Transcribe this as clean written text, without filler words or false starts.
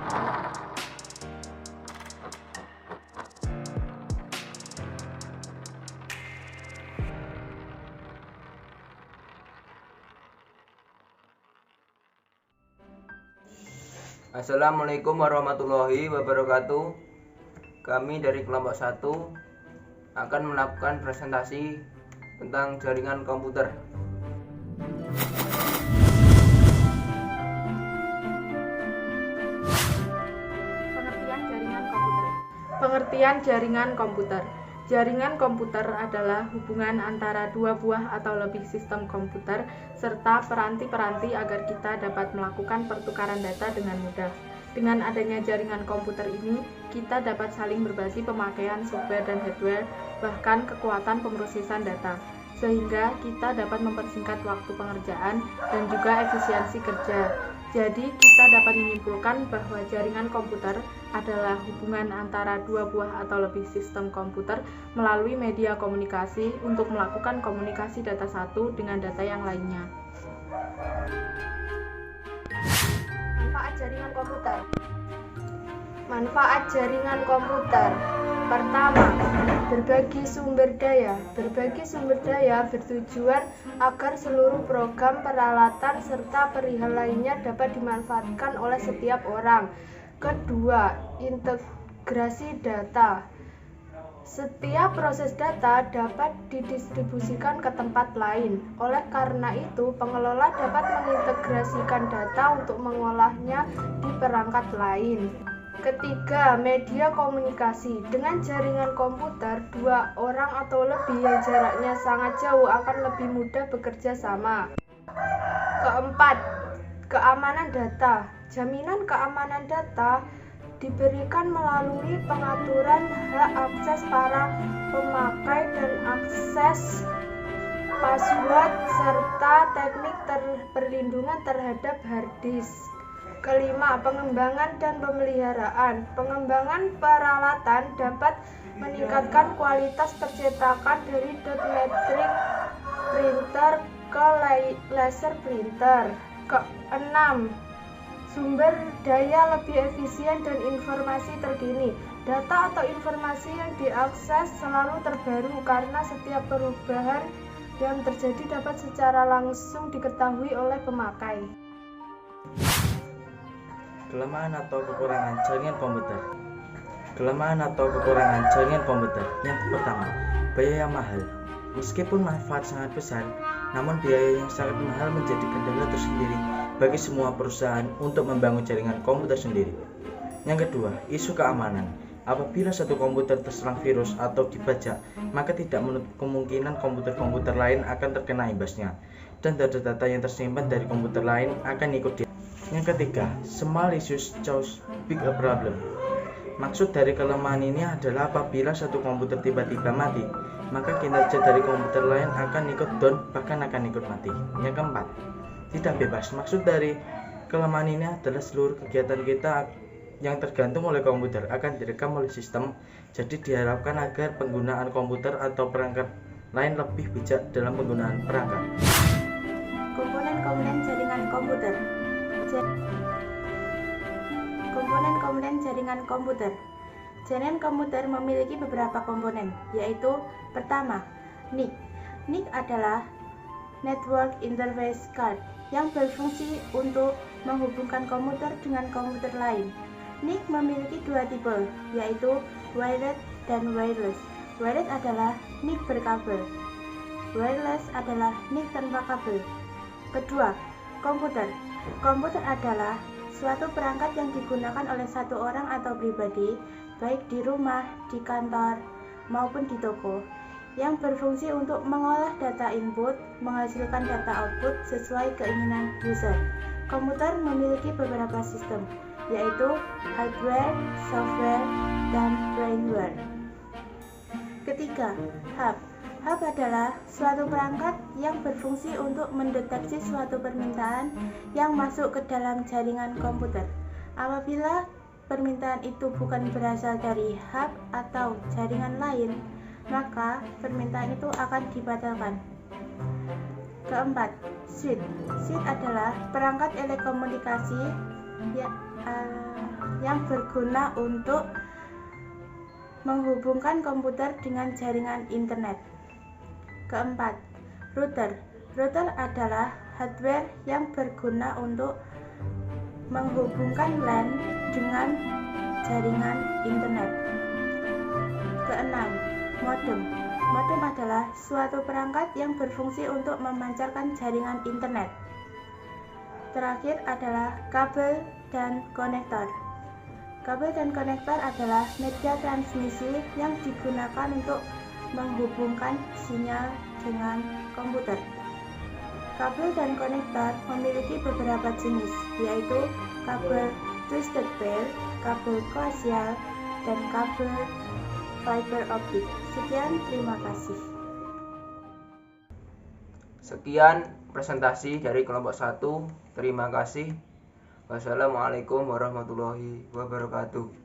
Assalamualaikum warahmatullahi wabarakatuh. Kami dari kelompok 1 akan melakukan presentasi tentang jaringan komputer. Pengertian jaringan komputer. Jaringan komputer adalah hubungan antara dua buah atau lebih sistem komputer serta peranti-peranti agar kita dapat melakukan pertukaran data dengan mudah. Dengan adanya jaringan komputer ini, kita dapat saling berbagi pemakaian software dan hardware, bahkan kekuatan pemrosesan data, sehingga kita dapat mempersingkat waktu pengerjaan dan juga efisiensi kerja. Jadi, kita dapat menyimpulkan bahwa jaringan komputer adalah hubungan antara dua buah atau lebih sistem komputer melalui media komunikasi untuk melakukan komunikasi data satu dengan data yang lainnya. Manfaat jaringan komputer. Manfaat jaringan komputer. Pertama, berbagi sumber daya. Berbagi sumber daya bertujuan agar seluruh program, peralatan, serta perihal lainnya dapat dimanfaatkan oleh setiap orang. Kedua, integrasi data. Setiap proses data dapat didistribusikan ke tempat lain. Oleh karena itu, pengelola dapat mengintegrasikan data untuk mengolahnya di perangkat lain. Ketiga, media komunikasi. Dengan jaringan komputer, dua orang atau lebih yang jaraknya sangat jauh akan lebih mudah bekerja sama. Keempat, keamanan data. Jaminan keamanan data diberikan melalui pengaturan hak akses para pemakai dan akses password serta teknik perlindungan terhadap hard disk. Kelima, pengembangan dan pemeliharaan. Pengembangan peralatan dapat meningkatkan kualitas percetakan dari dot matrix printer ke laser printer. Keenam, sumber daya lebih efisien dan informasi terkini. Data atau informasi yang diakses selalu terbaru karena setiap perubahan yang terjadi dapat secara langsung diketahui oleh pemakai. Kelemahan atau kekurangan jaringan komputer. Kelemahan atau kekurangan jaringan komputer. Yang pertama, biaya mahal. Meskipun manfaat sangat besar, namun biaya yang sangat mahal menjadi kendala tersendiri bagi semua perusahaan untuk membangun jaringan komputer sendiri. Yang kedua, isu keamanan. Apabila satu komputer terserang virus atau dibajak, maka tidak menutup kemungkinan komputer-komputer lain akan terkena imbasnya, dan data-data yang tersimpan dari komputer lain akan ikut di. Yang ketiga, small issues cause big a problem. Maksud dari kelemahan ini adalah apabila satu komputer tiba-tiba mati, maka kinerja dari komputer lain akan ikut down, bahkan akan ikut mati. Yang keempat, tidak bebas. Maksud dari kelemahan ini adalah seluruh kegiatan kita yang tergantung oleh komputer akan direkam oleh sistem. Jadi diharapkan agar penggunaan komputer atau perangkat lain lebih bijak dalam penggunaan perangkat. Komponen-komponen jaringan komputer. Komponen-komponen jaringan komputer. Jaringan komputer memiliki beberapa komponen, yaitu pertama, NIC. NIC adalah Network Interface Card yang berfungsi untuk menghubungkan komputer dengan komputer lain. NIC memiliki dua tipe, yaitu wired dan wireless. Wired adalah NIC berkabel. Wireless adalah NIC tanpa kabel. Kedua, komputer. Komputer adalah suatu perangkat yang digunakan oleh satu orang atau pribadi, baik di rumah, di kantor, maupun di toko, yang berfungsi untuk mengolah data input, menghasilkan data output sesuai keinginan user. Komputer memiliki beberapa sistem, yaitu hardware, software, dan firmware. Ketiga, hub. Hub adalah suatu perangkat yang berfungsi untuk mendeteksi suatu permintaan yang masuk ke dalam jaringan komputer. Apabila permintaan itu bukan berasal dari hub atau jaringan lain, maka permintaan itu akan dibatalkan. Keempat, switch. Switch adalah perangkat telekomunikasi yang berguna untuk menghubungkan komputer dengan jaringan internet. Keempat, router. Router adalah hardware yang berguna untuk menghubungkan LAN dengan jaringan internet. Keenam, modem. Modem adalah suatu perangkat yang berfungsi untuk memancarkan jaringan internet. Terakhir adalah kabel dan konektor. Kabel dan konektor adalah media transmisi yang digunakan untuk menghubungkan sinyal dengan komputer. Kabel dan konektor memiliki beberapa jenis, yaitu kabel twisted pair, kabel koaksial, dan kabel fiber optik. Sekian, terima kasih. Sekian presentasi dari kelompok 1. Terima kasih. Wassalamualaikum warahmatullahi wabarakatuh.